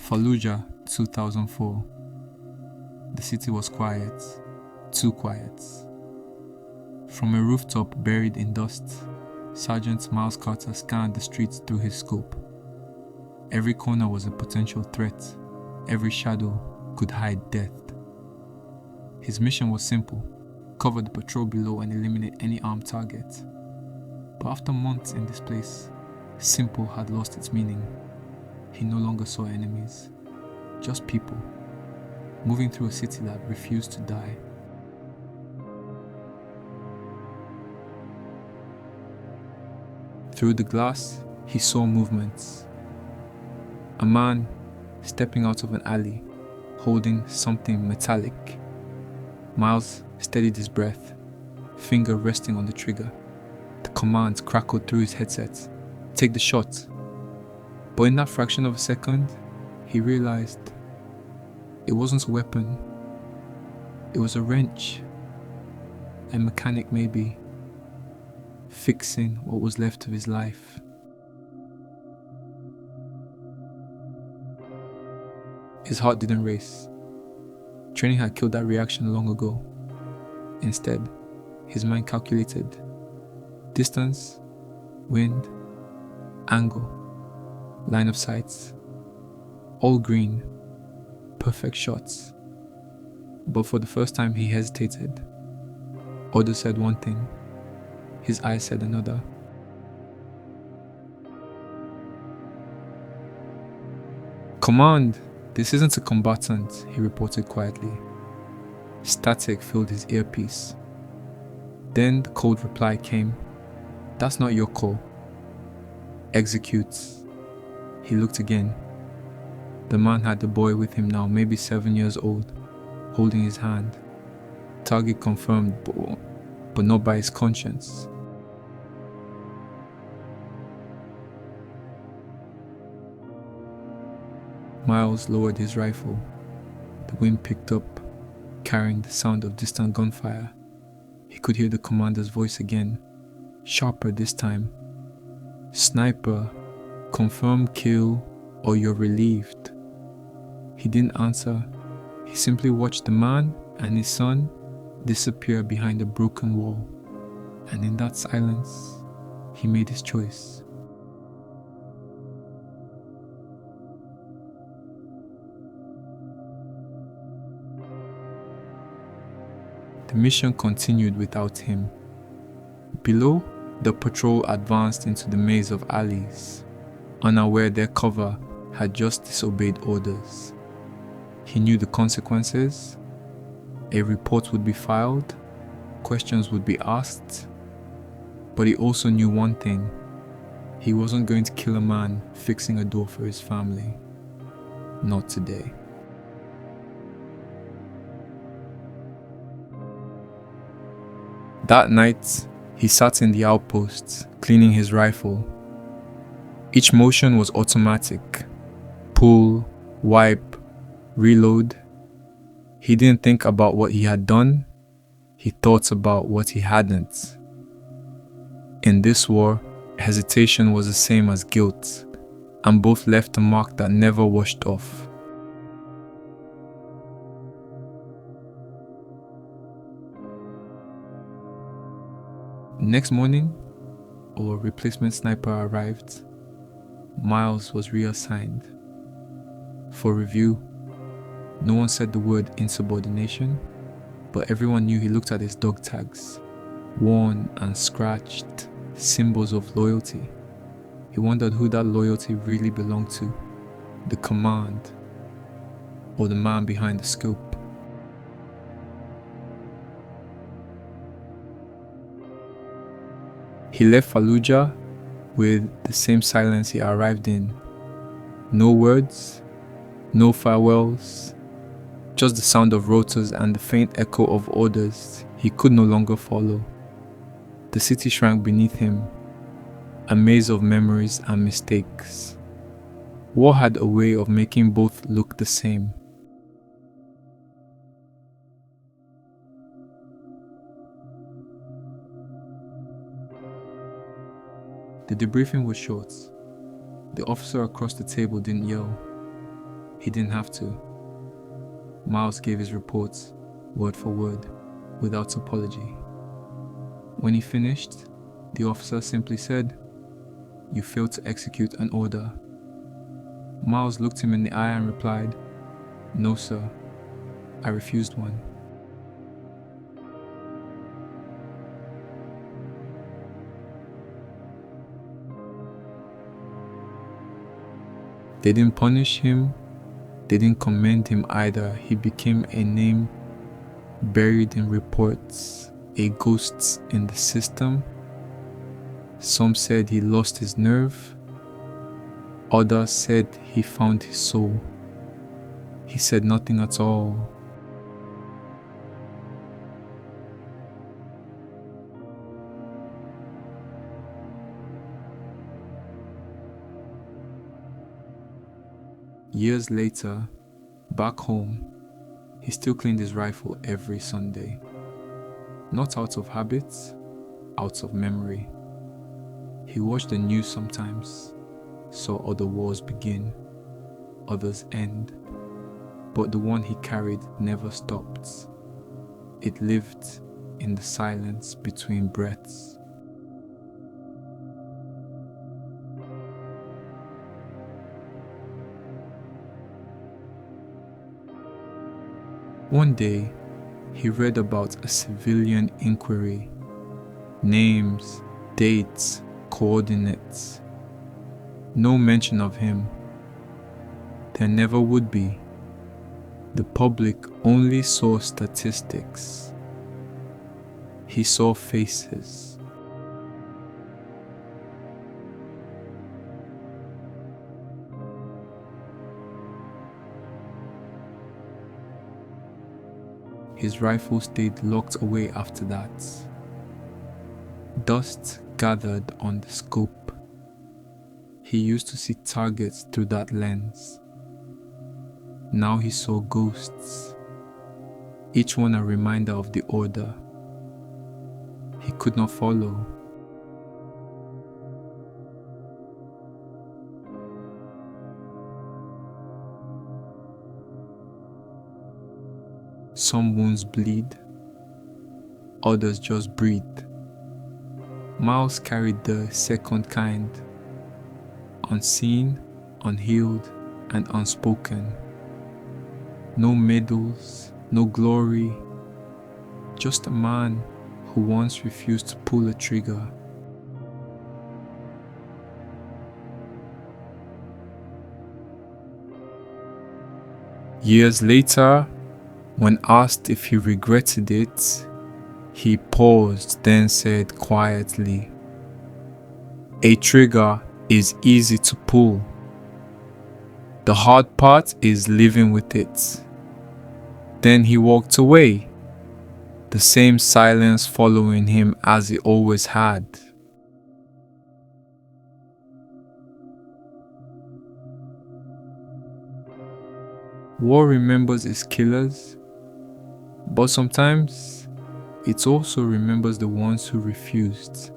Fallujah, 2004. The city was quiet, too quiet. From a rooftop buried in dust, Sergeant Miles Carter scanned the streets through his scope. Every corner was a potential threat. Every shadow could hide death. His mission was simple: cover the patrol below and eliminate any armed target. But after months in this place, simple had lost its meaning. He no longer saw enemies, just people, moving through a city that refused to die. Through the glass, he saw movements. A man stepping out of an alley, holding something metallic. Miles steadied his breath, finger resting on the trigger. The command crackled through his headset. Take the shot. But in that fraction of a second, he realized it wasn't a weapon. It was a wrench. A mechanic maybe, fixing what was left of his life. His heart didn't race. Training had killed that reaction long ago. Instead, his mind calculated distance, wind, angle, line of sight, all green, perfect shots. But for the first time he hesitated. Others said one thing, his eyes said another. "Command, this isn't a combatant," he reported quietly. Static filled his earpiece. Then the cold reply came. "That's not your call. Execute." He looked again. The man had the boy with him now, maybe 7 years old, holding his hand. Target confirmed, but not by his conscience. Miles lowered his rifle. The wind picked up, carrying the sound of distant gunfire. He could hear the commander's voice again, sharper this time. "Sniper, confirm kill or you're relieved." He didn't answer. He simply watched the man and his son disappear behind a broken wall. And in that silence, he made his choice. The mission continued without him. Below, the patrol advanced into the maze of alleys, unaware their cover had just disobeyed orders. He knew the consequences. A report would be filed, questions would be asked, but he also knew one thing: he wasn't going to kill a man fixing a door for his family. Not today. That night, he sat in the outpost, cleaning his rifle. Each motion was automatic. Pull, wipe, reload. He didn't think about what he had done. He thought about what he hadn't. In this war, hesitation was the same as guilt, and both left a mark that never washed off. Next morning, a replacement sniper arrived. Miles was reassigned. For review, no one said the word insubordination, but everyone knew he looked at his dog tags, worn and scratched, symbols of loyalty. He wondered who that loyalty really belonged to, the command, or the man behind the scope. He left Fallujah with the same silence he arrived in. No words, no farewells, just the sound of rotors and the faint echo of orders he could no longer follow. The city shrank beneath him, a maze of memories and mistakes. War had a way of making both look the same. The debriefing was short. The officer across the table didn't yell. He didn't have to. Miles gave his reports, word for word, without apology. When he finished, the officer simply said, "You failed to execute an order." Miles looked him in the eye and replied, "No, sir, I refused one." They didn't punish him, they didn't commend him either. He became a name buried in reports, a ghost in the system. Some said he lost his nerve, others said he found his soul. He said nothing at all. Years later, back home, he still cleaned his rifle every Sunday. Not out of habit, out of memory. He watched the news sometimes, saw other wars begin, others end, but the one he carried never stopped. It lived in the silence between breaths. One day, he read about a civilian inquiry. Names, dates, coordinates. No mention of him. There never would be. The public only saw statistics. He saw faces. His rifle stayed locked away after that. Dust gathered on the scope. He used to see targets through that lens. Now he saw ghosts, each one a reminder of the order he could not follow. Some wounds bleed, others just breathe. Miles carried the second kind, unseen, unhealed, and unspoken. No medals, no glory, just a man who once refused to pull a trigger. Years later, when asked if he regretted it, he paused, then said quietly, "A trigger is easy to pull. The hard part is living with it." Then he walked away, the same silence following him as he always had. War remembers its killers, but sometimes it also remembers the ones who refused.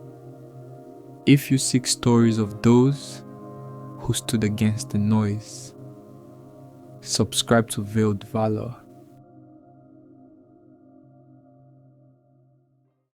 If you seek stories of those who stood against the noise, subscribe to Veiled Valor.